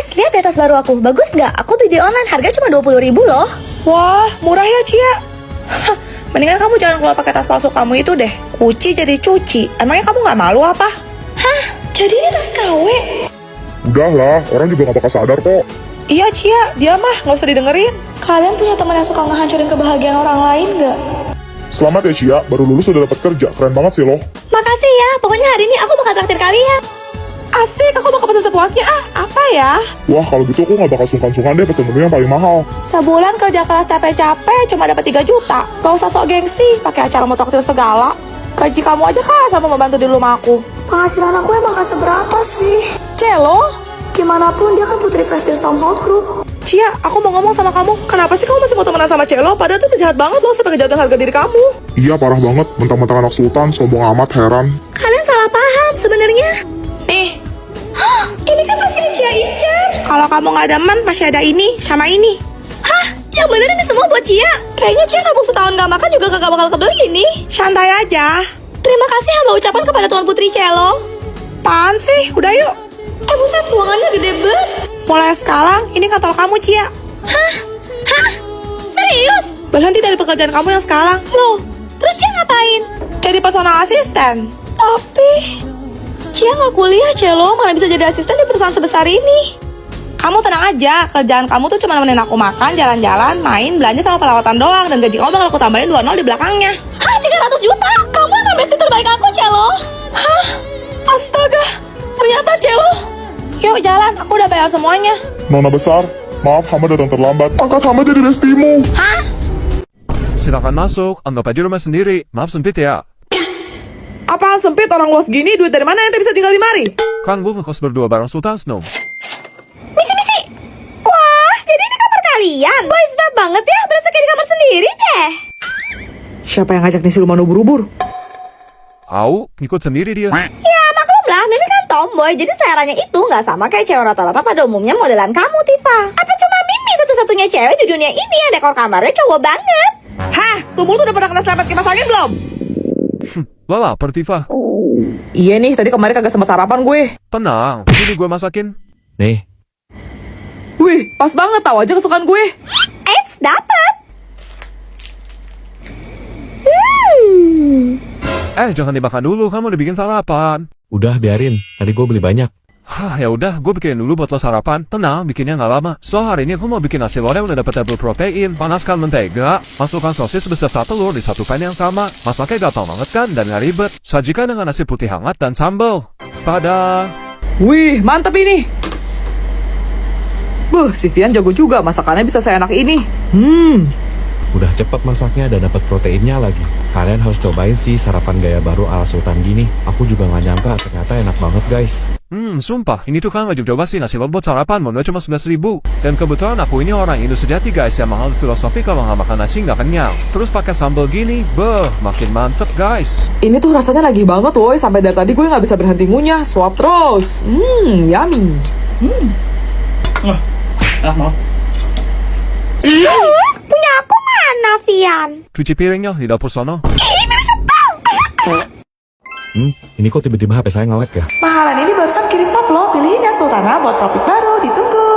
Guys, lihat di tas baru aku. Bagus nggak? Aku beli di online, harga cuma 20.000 loh. Wah, murah ya Cia. Hah, mendingan kamu jangan keluar pakai tas palsu kamu itu deh. Kuci jadi cuci. Emangnya kamu nggak malu apa? Hah? Jadi ini tas KW? Udahlah, orang juga gak bakal sadar kok. Iya Cia, dia mah nggak usah didengerin. Kalian punya teman yang suka ngehancurin kebahagiaan orang lain nggak? Selamat ya Cia, baru lulus udah dapat kerja. Keren banget sih lo. Makasih ya, pokoknya hari ini aku bakal traktir kalian. Asik, aku bakal pesan sepuasnya. Apa ya? Wah, kalau gitu aku gak bakal sungkan-sungkan deh pesen menu yang paling mahal. Sebulan kerja keras capek-capek cuma dapat 3 juta. Gak usah sok gengsi, pakai acara mau traktir segala. Gaji kamu aja kalah sama membantu di rumah aku. Penghasilan aku emang gak seberapa sih. Celo? Gimana pun dia kan putri prestis Stormhold Group. Cia, aku mau ngomong sama kamu. Kenapa sih kamu masih mau temenan sama Celo? Padahal tuh jahat banget loh sampai ngejatuhin harga diri kamu. Iya, parah banget. Mentang-mentang anak sultan, sombong amat, heran. Kalian salah paham sebenarnya. Nih, Ini kan tas ini Cia Incer. kalau kamu nggak demen, masih ada ini sama ini. Hah? Yang bener ini semua buat Cia? Kayaknya Cia nabung setahun gak makan juga kagak bakal kebeli ini. Santai aja. Terima kasih hamba ucapan kepada Tuan Putri Celo. Apaan sih? Udah yuk. Buset, ruangannya gede banget. Mulai sekarang, ini kantor kamu, Cia. Hah? Serius? Berhenti dari pekerjaan kamu yang sekarang. Loh, terus Cia ngapain? Jadi personal asisten. Tapi Cia nggak kuliah, Celo. Mana bisa jadi asisten di perusahaan sebesar ini? Kamu tenang aja, kerjaan kamu tuh cuma nemenin aku makan, jalan-jalan, main, belanja sama perawatan doang. Dan gaji kamu bakal aku tambahin 20 di belakangnya. Hah, 300 juta? Kamu emang bestie terbaik aku, Celo. Hah? Astaga, ternyata Celo. Yuk jalan, aku udah bayar semuanya. Nona besar, maaf Hama datang terlambat. Angkat Hama jadi bestimu. Silakan masuk, anggap aja rumah sendiri. Maaf sempit ya. Apaan sempit, orang luas gini, duit dari mana ente bisa tinggal di mari? Kan gue ngekos berdua bareng Sultan Snow. Misi. Wah, jadi ini kamar kalian. Boys vibe banget ya, berasa kayak di kamar sendiri deh. Siapa yang ngajak nih siluman ubur-ubur? Au, ngikut sendiri dia. Ya, maklum lah, Mimi kan tomboy, jadi seleranya itu nggak sama kayak cewek rata-rata pada umumnya modelan kamu, Tifa. Apa cuma Mimi satu-satunya cewek di dunia ini yang dekor kamarnya cowok banget? Hah? Tuh mulut udah pernah kena selempet kipas angin belum? Lo lapar, Tifa? Iya nih, tadi kemarin kagak sempat sarapan gue. Tenang, sini gue masakin. Nih, Wih, pas banget, tahu aja kesukaan gue. Eits, dapat. jangan dimakan dulu, kamu udah bikin sarapan. Udah biarin, tadi gue beli banyak. Hah, ya udah, gue bikin dulu buat lo sarapan. Tenang, bikinnya nggak lama. So, hari ini aku mau bikin nasi loreng udah dapat double protein. Panaskan mentega, masukkan sosis beserta telur di satu pan yang sama. Masaknya gampang banget kan dan nggak ribet. Sajikan dengan nasi putih hangat dan sambal. Pada. Wih, mantep ini. Si Vian jago juga, masakannya bisa seenak ini. Udah cepet masaknya dan dapat proteinnya lagi. Kalian harus cobain sih sarapan gaya baru ala Sultan gini. Aku juga nggak nyangka ternyata enak banget guys. Sumpah, ini tuh kan wajib coba sih nasi lor buat sarapan, modal cuma 11.000. Dan kebetulan aku ini orang Indo sejati guys, yang mahal filosofi kalau nggak makan nasi nggak kenyang. Terus pakai sambal gini, makin mantep guys. Ini tuh rasanya lagi banget woy, sampai dari tadi gue nggak bisa berhenti ngunyah, suap terus. Yummy. Punya aku mana, Vian? Cuci piringnya di dapur sono. Ini Mimi sebel. Ini kok tiba-tiba HP saya nge-lag ya? Mahalan ini barusan kirim pop loh, pilihin ya Sultana buat profit baru, ditunggu.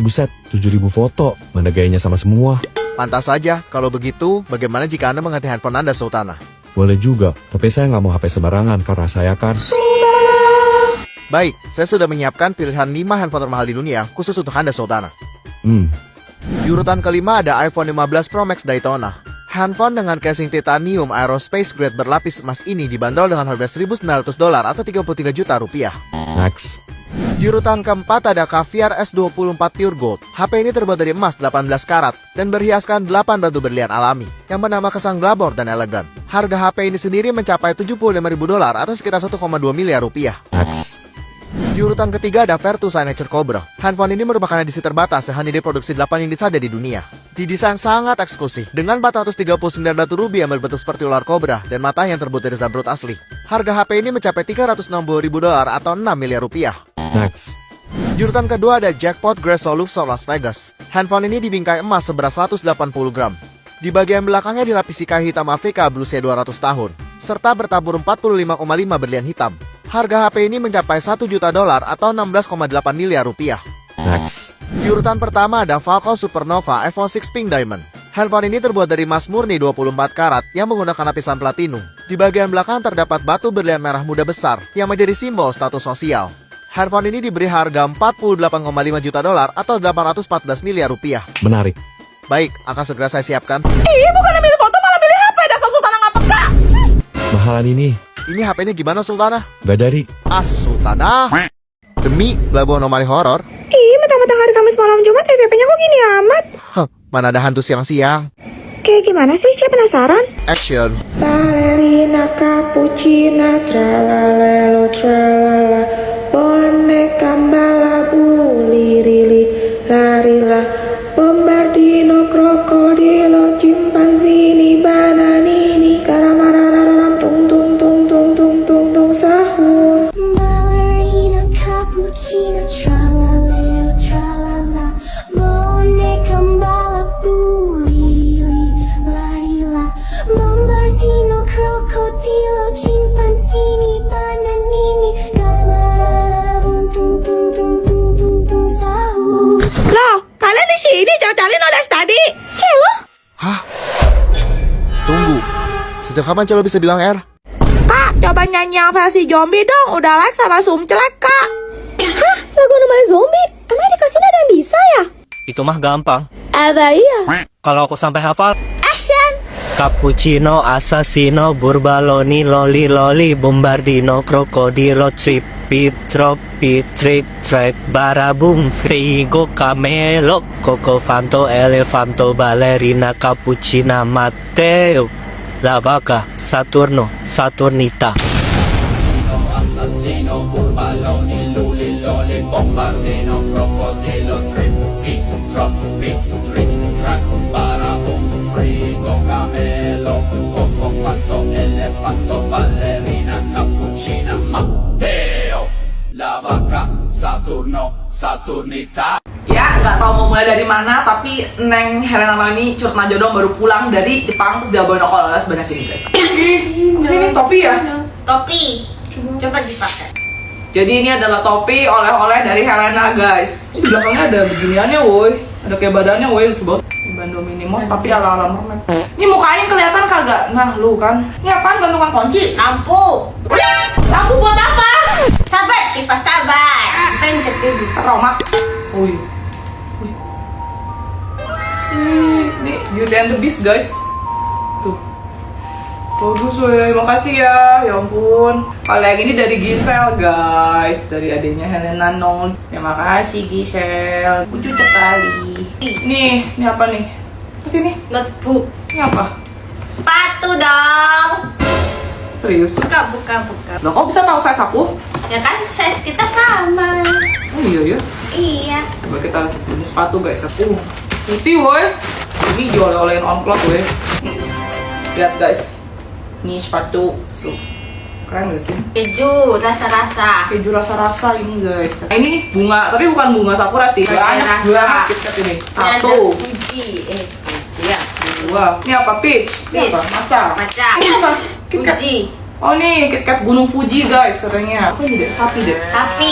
Buset, 7.000 foto. Mana gayanya sama semua? Pantas saja, kalau begitu, bagaimana jika Anda mengganti handphone Anda, Sultana? Boleh juga, tapi saya nggak mau HP sembarangan karena saya kan... Baik, saya sudah menyiapkan pilihan 5 handphone termahal di dunia, khusus untuk Anda, Sultana. Di urutan kelima ada iPhone 15 Pro Max Daytona. Handphone dengan casing titanium aerospace grade berlapis emas ini dibanderol dengan harga $1.900 atau 33 juta rupiah. Next. Di urutan keempat ada Caviar S24 Pure Gold. HP ini terbuat dari emas 18 karat dan berhiaskan 8 batu berlian alami yang bernama kesan glabor dan elegan. Harga HP ini sendiri mencapai $75.000 atau sekitar 1,2 miliar rupiah. Next. Di urutan ketiga ada Vertu Signature Cobra. Handphone ini merupakan edisi terbatas yang hanya diproduksi 8 unit saja di dunia. Didesain sangat eksklusif dengan 439 batu rubi yang berbentuk seperti ular kobra dan mata yang terbuat dari zamrud asli. Harga HP ini mencapai $360.000 atau 6 miliar rupiah. Next. Di urutan kedua ada Jackpot Grasso Luxor Las Vegas. Handphone ini dibingkai emas seberat 180 gram. Di bagian belakangnya dilapisi kayu hitam Afrika berusia 200 tahun, serta bertabur 45,5 berlian hitam. Harga HP ini mencapai $1 juta atau 16,8 miliar rupiah. Next. Di urutan pertama ada Falcon Supernova iPhone 6 Pink Diamond. Handphone ini terbuat dari emas murni 24 karat yang menggunakan lapisan platinum. Di bagian belakang terdapat batu berlian merah muda besar yang menjadi simbol status sosial. Handphone ini diberi harga 48,5 juta dolar atau 814 miliar rupiah. Menarik. Baik, akan segera saya siapkan. Ih, bukannya milih foto malah milih HP, dasar Sultana nggak peka. Mahalan ini. Ini HP-nya gimana, Sultana? Gak dari. Sultana. Demi Pelabuhan Anomali Horor. Ih, mentang-mentang hari Kamis malam Jumat FYP-nya kok gini amat? Hah, mana ada hantu siang-siang. Kayak gimana sih? Saya penasaran. Action. Ballerina cappuccina, tralalelo tralala, boneka balabu, lirili, larila, bombardino, krokodilo, chimpanzini, bananini, karamarararam, tung tung tung tung tung tung tung sahur. Ballerina cappuccino, tralalero tralala, boneka balabu, lirili, larila, bombardino, krokodilo, chimpanzini, bananini, tung tung tung tung tung tung sahur. Loh, kalian di sini cari-cari Nodas tadi? Celo? Hah? Tunggu. Sejak kapan Celo bisa bilang R? Kak, coba nyanyi yang versi zombie dong. Udah like sama Sumcelek, Kak. Hah? Lagu Anomali Zombie? Emang dikasih ada yang bisa ya? Itu mah gampang. Apa iya? Kalau aku sampai hafal, Action. cappuccino, assassino, burbaloni, loli loli, bombardino, krokodilo, tripi, tropi, trick track, barabum, frigo, camelo, coco fanto, elefanto, ballerina, cappuccina, Matteo, la vaca, Saturno, Saturnita. Ya, nggak tahu mau mulai dari mana, tapi Neng Helena Mani Curna Jodong baru pulang dari Jepang terus dia bawa nokol sebanyak ini guys. Ih, sini topi ya. Topi. Coba dipakai. Jadi ini adalah topi oleh-oleh dari Helena guys. Di belakangnya ada beginiannya woi. Ada kayak badannya woi, lucu banget. Ini Bando Minimos tapi ala-ala mermaid. Ini mukanya kelihatan kagak? Nah lu kan. Ini apaan gantungan kunci? Lampu. Lampu buat apa? Sabar, Tifa sabar. Pencet dulu. Romak. Woi. Ini Beauty and the Beast guys. Tuh. Bagus weh, makasih ya. Ya ampun. Kalau yang ini dari Giselle guys, dari adiknya Helena Nol. Terima kasih Giselle. Lucu sekali. Ini apa nih? Apa sih ini? Notebook. Ini apa? Sepatu dong. Serius? Buka. Loh, kok bisa tahu size aku? Ya kan size kita sama. Oh iya ya. Iya. Coba kita lihat ini sepatu guys. Putih woi. Ini dioleh-olehin on cloth woi. Lihat guys. Ini sepatu. Tuh. Keren gak sih? Keju rasa-rasa. Keju rasa-rasa ini guys. Nah, ini bunga, tapi bukan bunga sakura sih. Rasa. Banyak KitKat ini. Ini ada Satu, Fuji. Fuji ya. dua. Ini apa? Peach. Ini apa? Matcha. Matcha. Ini apa? KitKat. Fuji. Oh nih, KitKat Gunung Fuji guys katanya. Apa ini deh? Sapi deh. Sapi.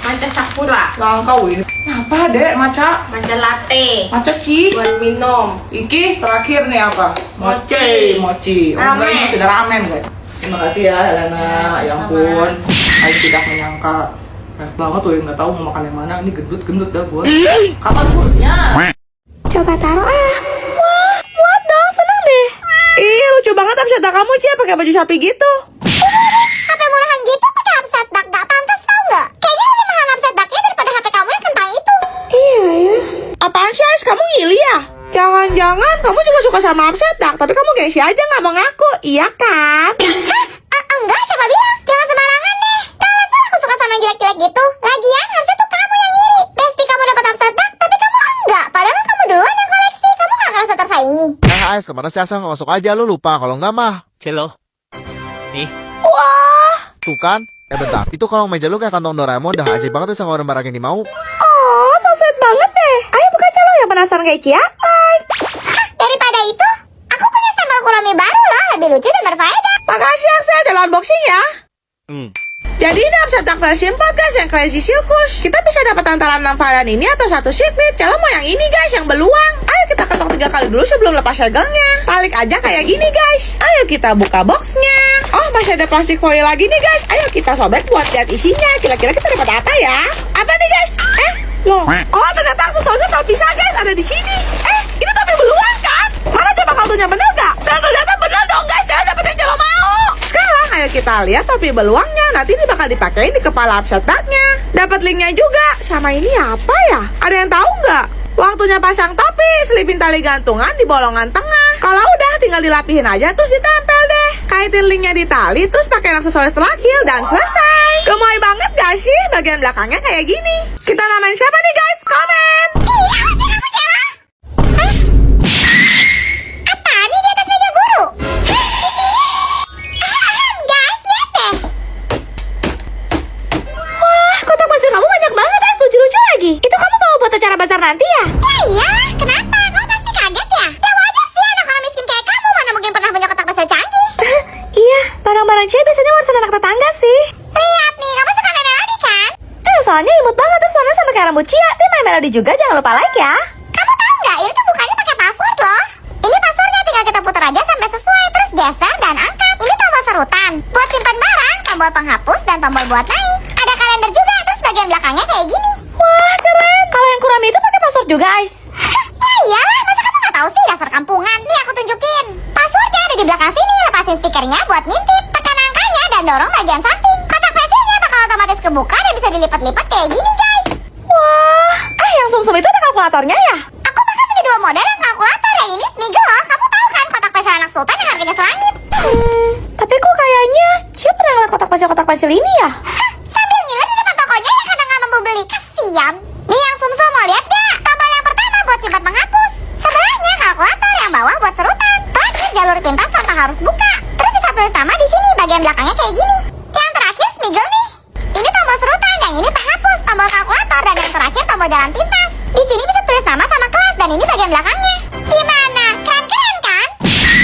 Matcha sakura. Langkau ini. Ini apa deh? Matcha. Matcha latte. Matcha chi. Buat minum. Iki terakhir nih apa? Mochi. Oh, enggak, ini sudah ramen guys. Terima kasih ya Helena. Ya ampun. Saya tidak menyangka. Banget tuh nggak tahu mau makan yang mana. Ini gendut dah gue. Kapan kursnya? Coba taruh ah. Wah, muat dong, seneng deh. Ih, lucu banget Amseta kamu Cia pakai baju sapi gitu. HP murahan gitu pakai Amset Dak, gak pantas tau gak? Kayaknya lebih mahal Amset Daknya daripada HP kamu yang kentang itu. Iya ya. Apaan sih Ais? Kamu ngili ya? Jangan-jangan kamu juga suka sama Amset Dak, tapi kamu gengsi aja nggak mau ngaku, iya kan? Hah? Enggak, siapa bilang? Jangan sembarangan deh. Kalian tahu aku suka sama yang jelek-jelek gitu. Lagian harusnya tuh kamu yang ngiri. Pasti kamu dapat Amset Dak, tapi kamu enggak. Padahal kan kamu duluan yang koleksi. Kamu gak ngerasa tersaingi. Ais, kemana sih asal nggak masuk aja lu lupa. Kalau nggak mah. Celo. Nih, Wah, Tuh kan? Bentar. Itu kolong meja lu kayak kantong Doraemon. Dah ajaib banget tuh sama orang barang yang dimau. Oh, so sweet banget deh. Ayo buka Celo yang penasaran kayak Cia. Like. Hah? Daripada itu, aku punya sambal gurame baru loh. Lebih lucu dan berfaedah. makasih Axel, jalan unboxing ya. Jadi ini upset duck versi 4 guys, yang crazy silkus. Kita bisa dapat antara 6 varian ini atau satu secret. Celo mau yang ini guys, yang beluang. Ayo kita ketok 3 kali dulu sebelum lepas segelnya. Tarik aja kayak gini guys. Ayo kita buka boxnya. Oh, masih ada plastik foil lagi nih guys. Ayo kita sobek buat lihat isinya. Kira-kira kita dapat apa ya? Apa nih guys? Loh. Oh, ternyata aksesorisnya terpisah guys, ada di sini. Ini topi beluang kan? Mana coba kaldunya bener gak? Dan ternyata bener dong guys, Celo dapet yang Celo mau. Sekarang ayo kita lihat topi beluangnya. Nanti ini bakal dipakai di kepala upset ducknya. Dapat linknya juga. Sama ini apa ya? Ada yang tahu nggak? Waktunya pasang topi, selipin tali gantungan di bolongan tengah. Kalau udah tinggal dilapihin aja terus ditempel deh. Kaitin linknya di tali, terus pakai aksesoris terakhir dan selesai. Gemoy banget gak sih? Bagian belakangnya kayak gini. Kita namain siapa nih guys? Komen. Ih, apa sih kamu, Celo? Hah? Apa nih di atas meja guru? Hah, isinya? Guys, lihat deh. Wah, kotak pasir kamu banyak banget, lucu-lucu lagi. Itu kamu bawa buat acara bazar nanti ya? Ya iyalah, kenapa? Kamu pasti kaget ya? Ya wajar sih, anak orang miskin kayak kamu mana mungkin pernah punya kotak pasir canggih. Iya, barang-barang cewek biasanya warisan anak tetangga sih. Lihat nih, kamu suka main melodi kan? Soalnya imut banget, terus warnanya sama kayak rambut Cia. Tim main melodi juga, jangan lupa like ya. Kamu tahu nggak? Ini tuh bukannya pakai password loh. Ini passwordnya tinggal kita putar aja sampai sesuai, terus geser dan angkat. Ini tombol serutan buat simpan barang, tombol penghapus dan tombol buat naik. Ada kalender juga, terus bagian belakangnya kayak gini. Wah, keren. Kalau yang kurami itu pakai password juga, guys. Ya iyalah, masa kamu nggak tahu sih dasar kampungan? Nih aku tunjukin. Passwordnya ada di belakang sini. Lepasin stikernya buat ngintip. Tekan angkanya dan dorong bagian samping. Kotak pasirnya bakal otomatis kebuka dan bisa dilipat-lipat kayak gini guys. Wah, yang sumsum itu ada kalkulatornya ya? Aku bahkan punya 2 model yang kalkulator. Yang ini Smiggle loh. Kamu tahu kan kotak pasir anak sultan yang harganya selangit? Tapi kok kayaknya Cia pernah ngeliat kotak pasir ini ya? Sambil ngiler di depan tokonya yang kadang nggak mampu beli. Kasian. Nih yang sumsum mau lihat gak? Tombol yang pertama buat simpan penghapus. Sebelahnya kalkulator, yang bawah buat serutan. Terakhir jalur pintas tanpa harus buka. Terus bisa tulis nama di sini. Bagian belakangnya kayak gini. Yang terakhir Smiggle nih. Ini tombol serutan, yang ini penghapus, tombol kalkulator, dan yang terakhir tombol jalan pintas. Di sini bisa tulis nama sama kelas, dan ini bagian belakangnya. Gimana? Keren-keren kan?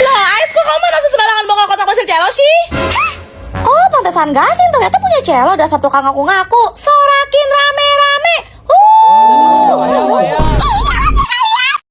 Loh, Ais, kok kamu langsung sembarangan bongkar kotak pasir Celo sih? Oh, pantesan gasin. Ternyata punya Celo. Ada satu kang ngaku-ngaku. Sorry.